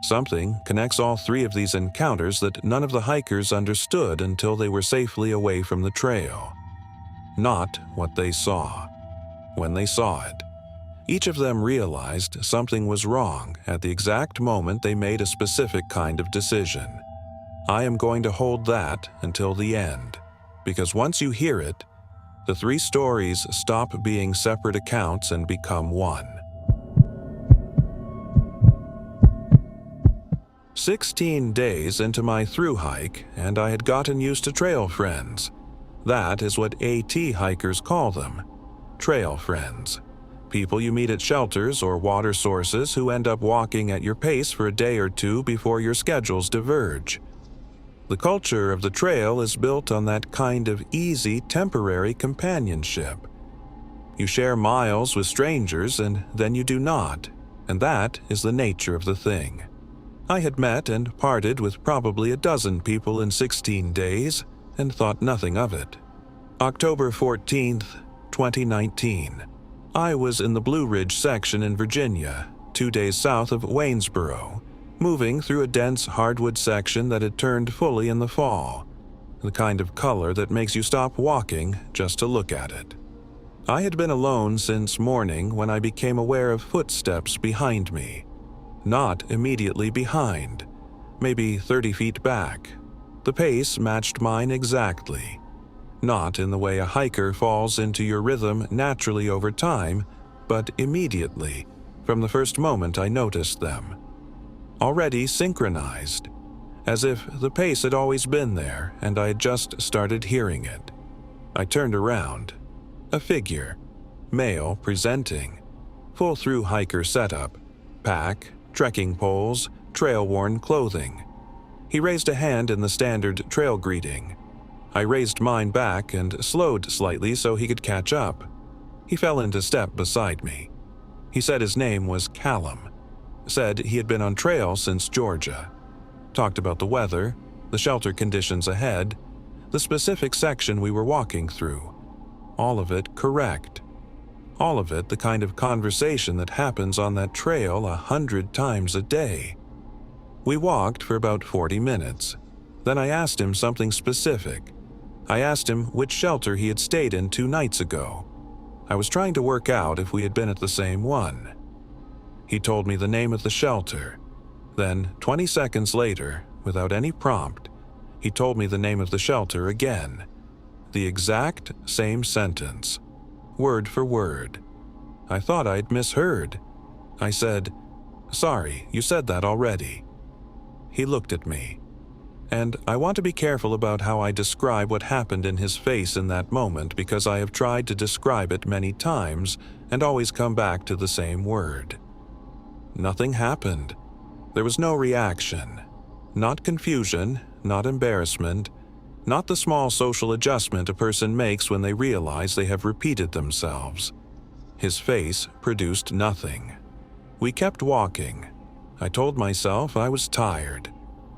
Something connects all three of these encounters that none of the hikers understood until they were safely away from the trail. Not what they saw. When they saw it, each of them realized something was wrong at the exact moment they made a specific kind of decision. I am going to hold that until the end, because once you hear it, the three stories stop being separate accounts and become one. 16 days into my through hike, and I had gotten used to trail friends. That is what AT hikers call them. Trail friends. People you meet at shelters or water sources who end up walking at your pace for a day or two before your schedules diverge. The culture of the trail is built on that kind of easy, temporary companionship. You share miles with strangers and then you do not, and that is the nature of the thing. I had met and parted with probably a dozen people in 16 days and thought nothing of it. October 14th, 2019. I was in the Blue Ridge section in Virginia, 2 days south of Waynesboro, moving through a dense hardwood section that had turned fully in the fall, the kind of color that makes you stop walking just to look at it. I had been alone since morning when I became aware of footsteps behind me. Not immediately behind, maybe 30 feet back. The pace matched mine exactly. Not in the way a hiker falls into your rhythm naturally over time, but immediately, from the first moment I noticed them. Already synchronized, as if the pace had always been there and I had just started hearing it. I turned around. A figure, male presenting, full through hiker setup, pack, trekking poles, trail-worn clothing. He raised a hand in the standard trail greeting. I raised mine back and slowed slightly so he could catch up. He fell into step beside me. He said his name was Callum. Said he had been on trail since Georgia. Talked about the weather, the shelter conditions ahead, the specific section we were walking through. All of it correct. All of it the kind of conversation that happens on that trail 100 times a day. We walked for about 40 minutes. Then I asked him something specific. I asked him which shelter he had stayed in 2 nights ago. I was trying to work out if we had been at the same one. He told me the name of the shelter. Then, 20 seconds later, without any prompt, he told me the name of the shelter again. The exact same sentence. Word for word. I thought I'd misheard. I said, "Sorry, you said that already." He looked at me. And I want to be careful about how I describe what happened in his face in that moment because I have tried to describe it many times and always come back to the same word. Nothing happened. There was no reaction. Not confusion, not embarrassment, not the small social adjustment a person makes when they realize they have repeated themselves. His face produced nothing. We kept walking. I told myself I was tired.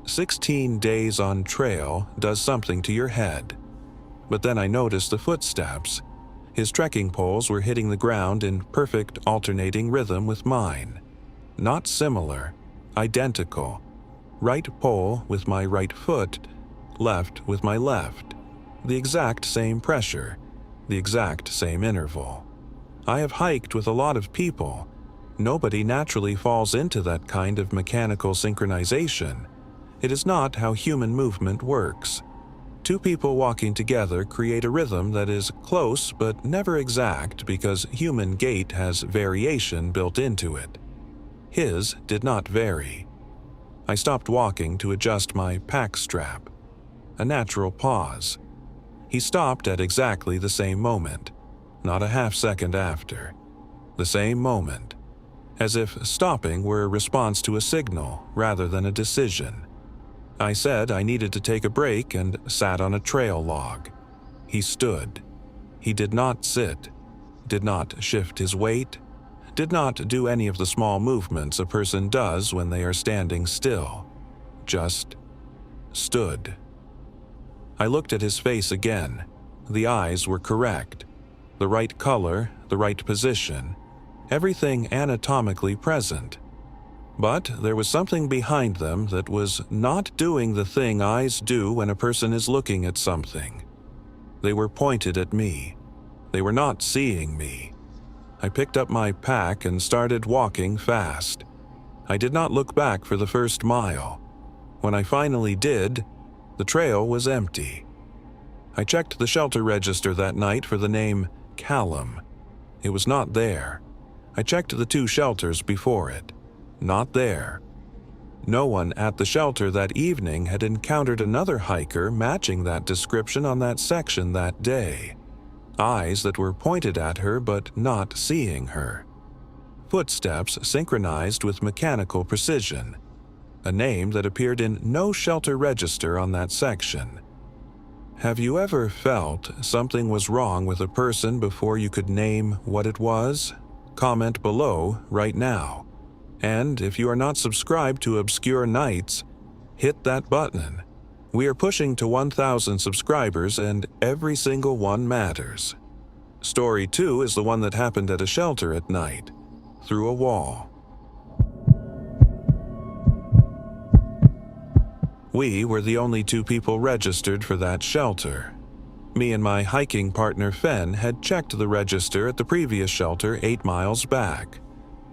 16 days on trail does something to your head. But then I noticed the footsteps. His trekking poles were hitting the ground in perfect alternating rhythm with mine. Not similar, identical. Right pole with my right foot, left with my left. The exact same pressure, the exact same interval. I have hiked with a lot of people. Nobody naturally falls into that kind of mechanical synchronization. It is not how human movement works. 2 people walking together create a rhythm that is close but never exact because human gait has variation built into it. His did not vary. I stopped walking to adjust my pack strap. A natural pause. He stopped at exactly the same moment, not a half second after. The same moment, as if stopping were a response to a signal rather than a decision. I said I needed to take a break and sat on a trail log. He stood. He did not sit, did not shift his weight, did not do any of the small movements a person does when they are standing still. Just stood. I looked at his face again. The eyes were correct. The right color, the right position, everything anatomically present. But there was something behind them that was not doing the thing eyes do when a person is looking at something. They were pointed at me. They were not seeing me. I picked up my pack and started walking fast. I did not look back for the first mile. When I finally did, the trail was empty. I checked the shelter register that night for the name Callum. It was not there. I checked the 2 shelters before it. Not there. No one at the shelter that evening had encountered another hiker matching that description on that section that day. Eyes that were pointed at her but not seeing her. Footsteps synchronized with mechanical precision. A name that appeared in no shelter register on that section. Have you ever felt something was wrong with a person before you could name what it was? Comment below right now. And if you are not subscribed to Obscure Nights, hit that button. We are pushing to 1,000 subscribers and every single one matters. Story 2 is the one that happened at a shelter at night, through a wall. We were the only 2 people registered for that shelter. Me and my hiking partner Fen had checked the register at the previous shelter 8 miles back.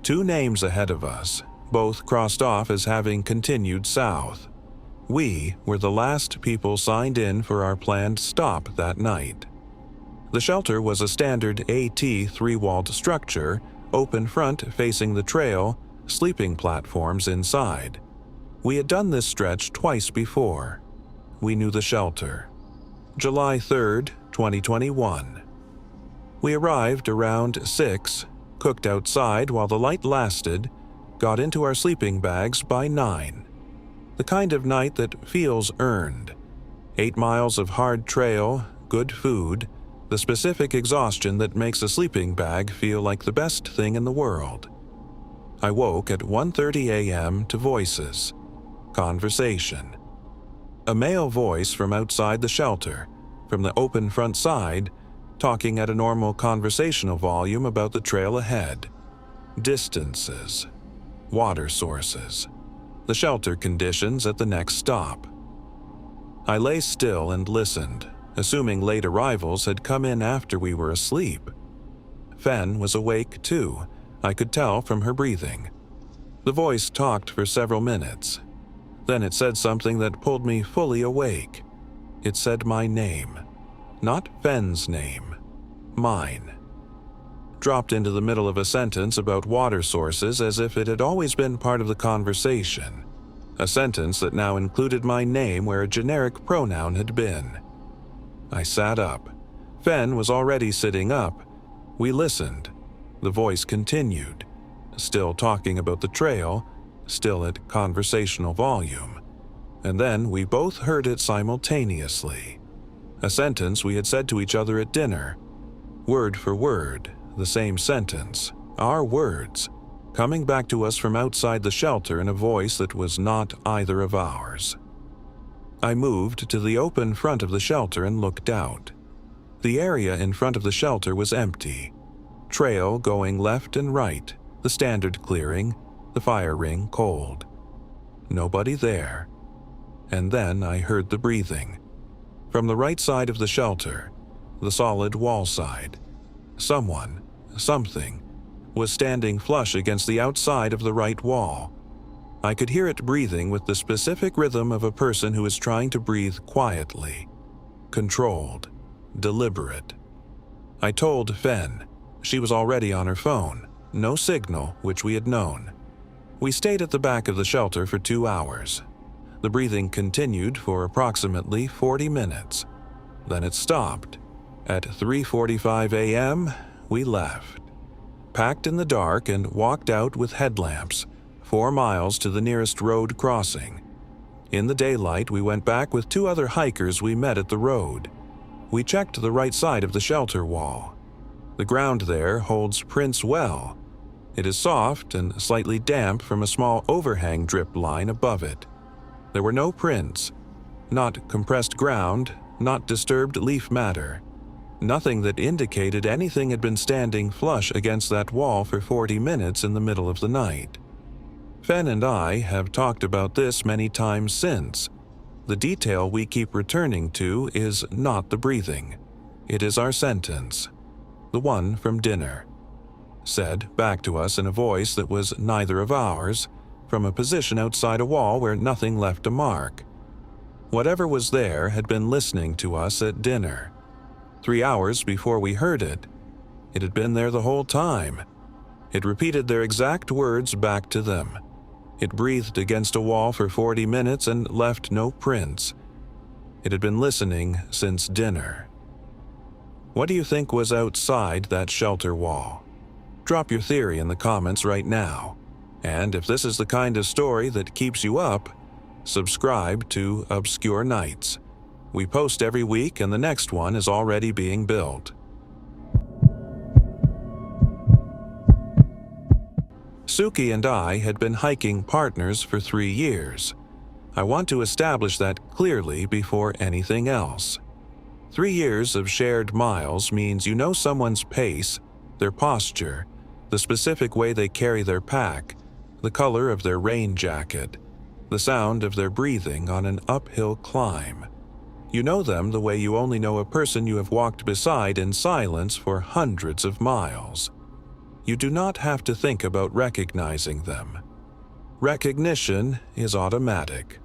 2 names ahead of us, both crossed off as having continued south. We were the last people signed in for our planned stop that night. The shelter was a standard AT 3-walled structure, open front facing the trail, sleeping platforms inside. We had done this stretch twice before. We knew the shelter. July 3rd, 2021. We arrived around 6, cooked outside while the light lasted, got into our sleeping bags by 9. The kind of night that feels earned. 8 miles of hard trail, good food, the specific exhaustion that makes a sleeping bag feel like the best thing in the world. I woke at 1:30 a.m. to voices. Conversation. A male voice from outside the shelter, from the open front side, talking at a normal conversational volume about the trail ahead. Distances. Water sources. The shelter conditions at the next stop. I lay still and listened, assuming late arrivals had come in after we were asleep. Fen was awake too, I could tell from her breathing. The voice talked for several minutes. Then it said something that pulled me fully awake. It said my name. Not Fen's name. Mine. Dropped into the middle of a sentence about water sources as if it had always been part of the conversation. A sentence that now included my name where a generic pronoun had been. I sat up. Fen was already sitting up. We listened. The voice continued, still talking about the trail, still at conversational volume. And then we both heard it simultaneously. A sentence we had said to each other at dinner. Word for word, the same sentence, our words, coming back to us from outside the shelter in a voice that was not either of ours. I moved to the open front of the shelter and looked out. The area in front of the shelter was empty. Trail going left and right, the standard clearing, the fire ring cold. Nobody there. And then I heard the breathing. From the right side of the shelter, the solid wall side, someone, something, was standing flush against the outside of the right wall. I could hear it breathing with the specific rhythm of a person who is trying to breathe quietly, controlled, deliberate. I told Fen. She was already on her phone, no signal, which we had known. We stayed at the back of the shelter for 2 hours. The breathing continued for approximately 40 minutes. Then it stopped. At 3:45 a.m., we left. Packed in the dark and walked out with headlamps, 4 miles to the nearest road crossing. In the daylight, we went back with 2 other hikers we met at the road. We checked the right side of the shelter wall. The ground there holds prints well. It is soft and slightly damp from a small overhang drip line above it. There were no prints, not compressed ground, not disturbed leaf matter. Nothing that indicated anything had been standing flush against that wall for 40 minutes in the middle of the night. Fen and I have talked about this many times since. The detail we keep returning to is not the breathing. It is our sentence. The one from dinner. Said back to us in a voice that was neither of ours, from a position outside a wall where nothing left a mark. Whatever was there had been listening to us at dinner. 3 hours before we heard it, it had been there the whole time. It repeated their exact words back to them. It breathed against a wall for 40 minutes and left no prints. It had been listening since dinner. What do you think was outside that shelter wall? Drop your theory in the comments right now. And if this is the kind of story that keeps you up, subscribe to Obscure Nights. We post every week and the next one is already being built. Smoky and I had been hiking partners for 3 years. I want to establish that clearly before anything else. 3 years of shared miles means you know someone's pace, their posture, the specific way they carry their pack, the color of their rain jacket, the sound of their breathing on an uphill climb. You know them the way you only know a person you have walked beside in silence for hundreds of miles. You do not have to think about recognizing them. Recognition is automatic.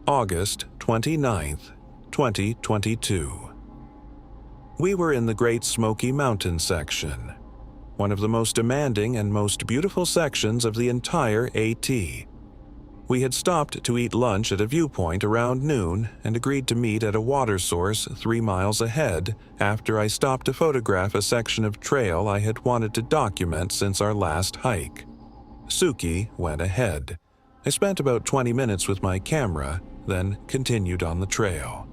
August 29th, 2022. We were in the Great Smoky Mountain section, one of the most demanding and most beautiful sections of the entire AT. We had stopped to eat lunch at a viewpoint around noon and agreed to meet at a water source 3 miles ahead after I stopped to photograph a section of trail I had wanted to document since our last hike. Smoky went ahead. I spent about 20 minutes with my camera, then continued on the trail.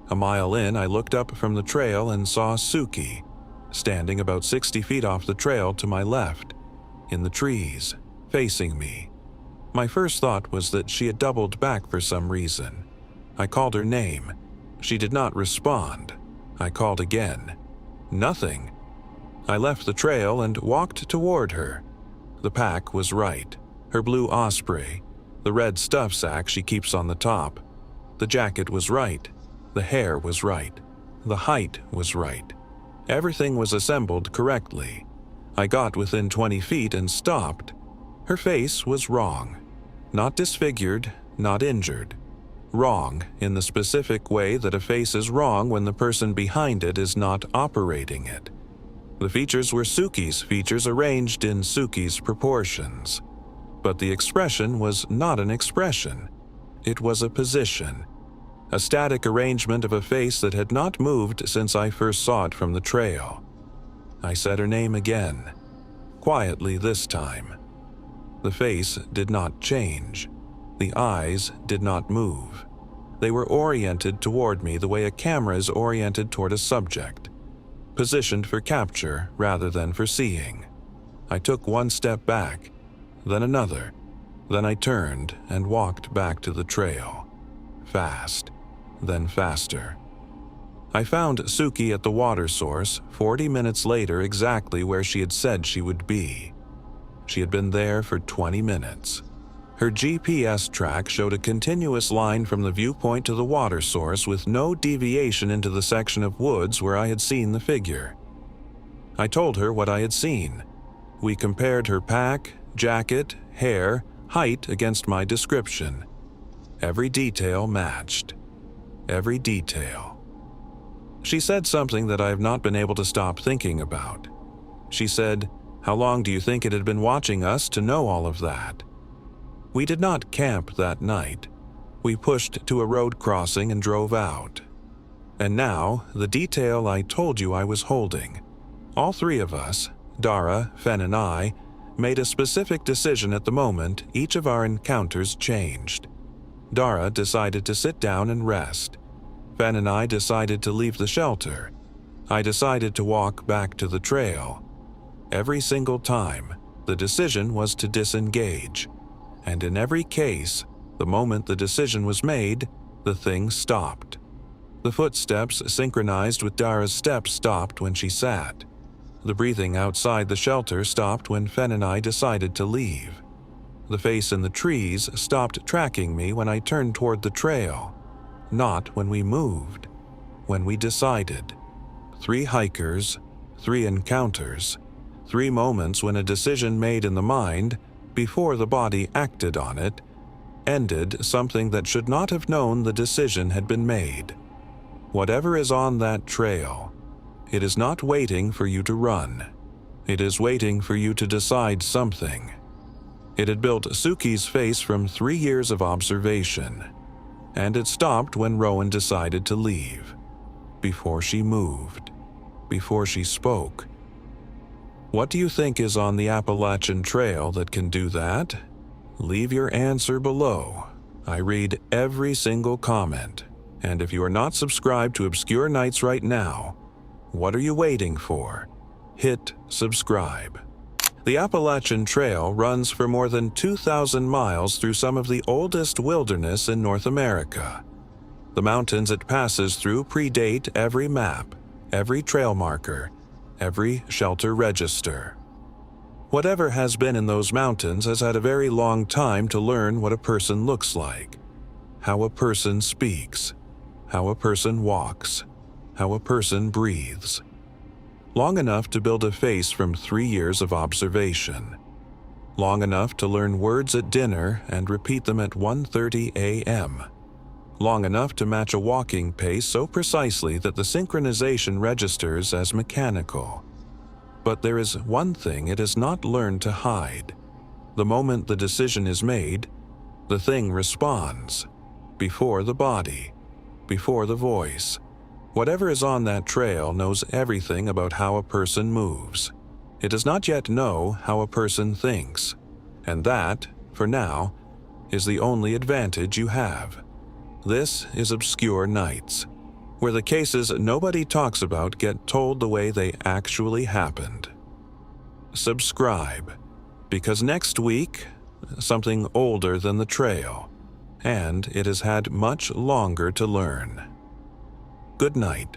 A mile in, I looked up from the trail and saw Smoky, standing about 60 feet off the trail to my left, in the trees, facing me. My first thought was that she had doubled back for some reason. I called her name. She did not respond. I called again. Nothing. I left the trail and walked toward her. The pack was right. Her blue osprey, the red stuff sack she keeps on the top. The jacket was right. The hair was right. The height was right. Everything was assembled correctly. I got within 20 feet and stopped. Her face was wrong. Not disfigured, not injured. Wrong in the specific way that a face is wrong when the person behind it is not operating it. The features were Smoky's features arranged in Smoky's proportions. But the expression was not an expression. It was a position. A static arrangement of a face that had not moved since I first saw it from the trail. I said her name again, quietly this time. The face did not change. The eyes did not move. They were oriented toward me the way a camera is oriented toward a subject, positioned for capture rather than for seeing. I took one step back, then another. Then I turned and walked back to the trail. Fast, then faster. I found Smoky at the water source 40 minutes later exactly where she had said she would be. She had been there for 20 minutes. Her GPS track showed a continuous line from the viewpoint to the water source with no deviation into the section of woods where I had seen the figure. I told her what I had seen. We compared her pack, jacket, hair, height against my description. Every detail matched. Every detail. She said something that I have not been able to stop thinking about. She said, "How long do you think it had been watching us to know all of that?" We did not camp that night. We pushed to a road crossing and drove out. And now, the detail I told you I was holding. All 3 of us, Dara, Fen and I, made a specific decision at the moment each of our encounters changed. Dara decided to sit down and rest. Fen and I decided to leave the shelter. I decided to walk back to the trail. Every single time, the decision was to disengage. And in every case, the moment the decision was made, the thing stopped. The footsteps synchronized with Dara's steps stopped when she sat. The breathing outside the shelter stopped when Fen and I decided to leave. The face in the trees stopped tracking me when I turned toward the trail. Not when we moved. When we decided. 3 hikers, 3 encounters, 3 moments when a decision made in the mind, before the body acted on it, ended something that should not have known the decision had been made. Whatever is on that trail, it is not waiting for you to run. It is waiting for you to decide something. It had built Suki's face from 3 years of observation, and it stopped when Rowan decided to leave. Before she moved. Before she spoke. What do you think is on the Appalachian Trail that can do that? Leave your answer below. I read every single comment, and if you are not subscribed to Obscure Nights right now, what are you waiting for? Hit subscribe. The Appalachian Trail runs for more than 2,000 miles through some of the oldest wilderness in North America. The mountains it passes through predate every map, every trail marker, every shelter register. Whatever has been in those mountains has had a very long time to learn what a person looks like, how a person speaks, how a person walks, how a person breathes. Long enough to build a face from 3 years of observation. Long enough to learn words at dinner and repeat them at 1:30 a.m. Long enough to match a walking pace so precisely that the synchronization registers as mechanical. But there is one thing it has not learned to hide. The moment the decision is made, the thing responds. Before the body, before the voice. Whatever is on that trail knows everything about how a person moves. It does not yet know how a person thinks. And that, for now, is the only advantage you have. This is Obscure Nights, where the cases nobody talks about get told the way they actually happened. Subscribe, because next week, something older than the trail, and it has had much longer to learn. Good night.